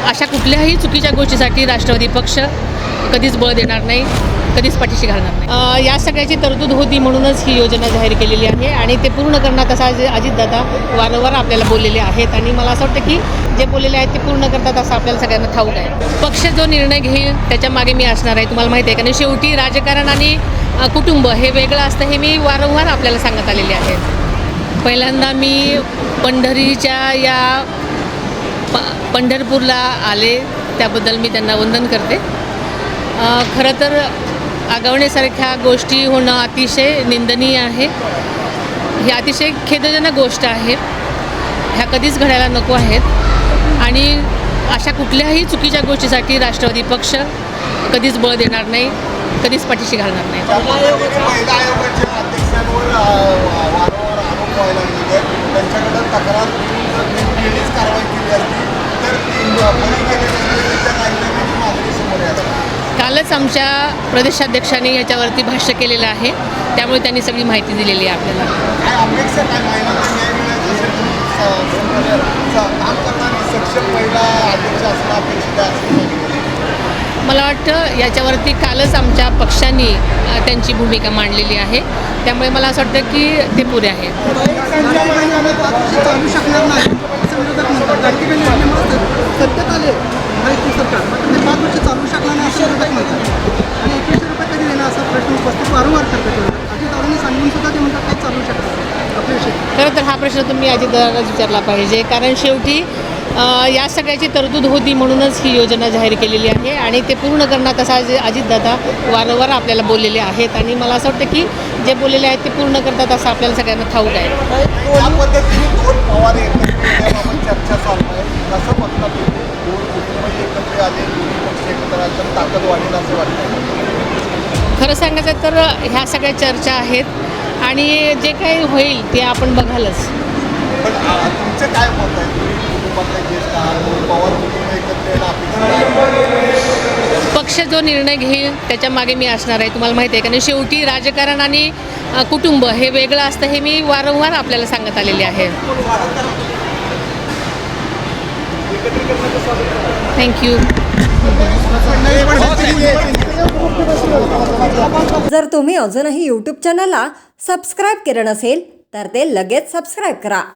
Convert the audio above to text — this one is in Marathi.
अशा कुठल्याही चुकीच्या गोष्टीसाठी राष्ट्रवादी पक्ष कधीच बळ देणार नाही, कधीच पाठीशी घालणार नाही. या सगळ्याची तरतूद होती म्हणूनच ही योजना जाहीर केलेली आहे आणि ते पूर्ण करण्यात असं अजितदादा वारंवार आपल्याला बोललेले आहेत आणि मला असं वाटतं की जे बोललेले आहेत ते पूर्ण करतात असं आपल्याला सगळ्यांना ठाऊक आहे. पक्ष जो निर्णय घेईल त्याच्या मागे मी असणार आहे, तुम्हाला माहिती आहे. कारण शेवटी राजकारण आणि कुटुंब हे वेगळं असतं हे मी वारंवार आपल्याला सांगत आलेले आहे. पहिल्यांदा मी पंढरीच्या पंढरपूरला आले त्याबद्दल मी त्यांना वंदन करते. खरं तर आगवण्यासारख्या गोष्टी होणं अतिशय निंदनीय आहे. ही अतिशय खेदजनक गोष्ट आहे. ह्या कधीच घडायला नको आहेत आणि अशा कुठल्याही चुकीच्या गोष्टीसाठी राष्ट्रवादी पक्ष कधीच बळ देणार नाही, कधीच पाठीशी घालणार नाही. महिला आयोगाच्या अध्यक्षांवर वारंवार आरोप व्हायला लागलेले आहेत. त्यांच्याकडे तक्रार वेगळीच कारवाई केली असती तर बळी गेलेल्या राजीनाम्याची मागणी समोर येत. कालच आमच्या प्रदेशाध्यक्षांनी याच्यावरती भाष्य केलेलं आहे, त्यामुळे त्यांनी सगळी माहिती दिलेली आहे आपल्याला. काय अपेक्षा काय महिलांना न्याय मिळेल काम करणारी सक्षम महिला अध्यक्ष असणं अपेक्षित आहे. मला वाटतं याच्यावरती कालच आमच्या पक्षांनी त्यांची भूमिका मांडलेली आहे, त्यामुळे मला असं वाटतं की ते पुरे आहे. चालू शकणार नाही असं विरोधक म्हणतात. लाडकी सत्तेत आले माहिती सरकार मात्र ते 5 वर्ष चालू शकणार नाही असं विरोधक म्हणतात आणि 2100 रुपये कधी देणार असा प्रश्न उपस्थित वारंवार करतात. अजितदादांनी सांगून सुद्धा ते म्हणतात काही चालू शकतात आपल्या विषयी. खरं तर हा प्रश्न तुम्ही अजितदादांनाच विचारला पाहिजे, कारण शेवटी या सगळ्याची तरतूद होती म्हणूनच ही योजना जाहीर केलेली आहे आणि ते पूर्ण करण्यात असं अजितदादा वारंवार आपल्याला बोललेले आहेत आणि मला असं वाटतं की जे बोललेले आहेत ते पूर्ण करतात असं आपल्याला सगळ्यांना ठाऊक आहे. या पद्धतीने दोन पवार एकत्र चर्चा चालू आहे. कसं बघता तुम्ही दोन कुटुंब एकत्र आले, दोन्ही पक्ष एकत्र आले तर ताकद वाढेल असं वाटतं? खरं सांगायचं तर ह्या सगळ्या चर्चा आहेत आणि जे काही होईल ते आपण बघालच. पण तुमचं काय मत आहे? तुम्ही कुटुंबातले ज्येष्ठ आहात, पवार कुटुंब एकत्र येणं अपेक्षित? पक्ष जो निर्णय घेईल त्याच्या मागे मी असणार आहे, तुम्हाला माहिती आहे. कारण शेवटी राजकारण आणि कुटुंब हे वेगळं असतं हे मी वारंवार आपल्याला सांगत आलेले आहे. थँक्यू. जर तुम्ही अजूनही यूट्यूब चॅनलला सबस्क्राईब केलं नसेल तर ते लगेच सबस्क्राईब करा.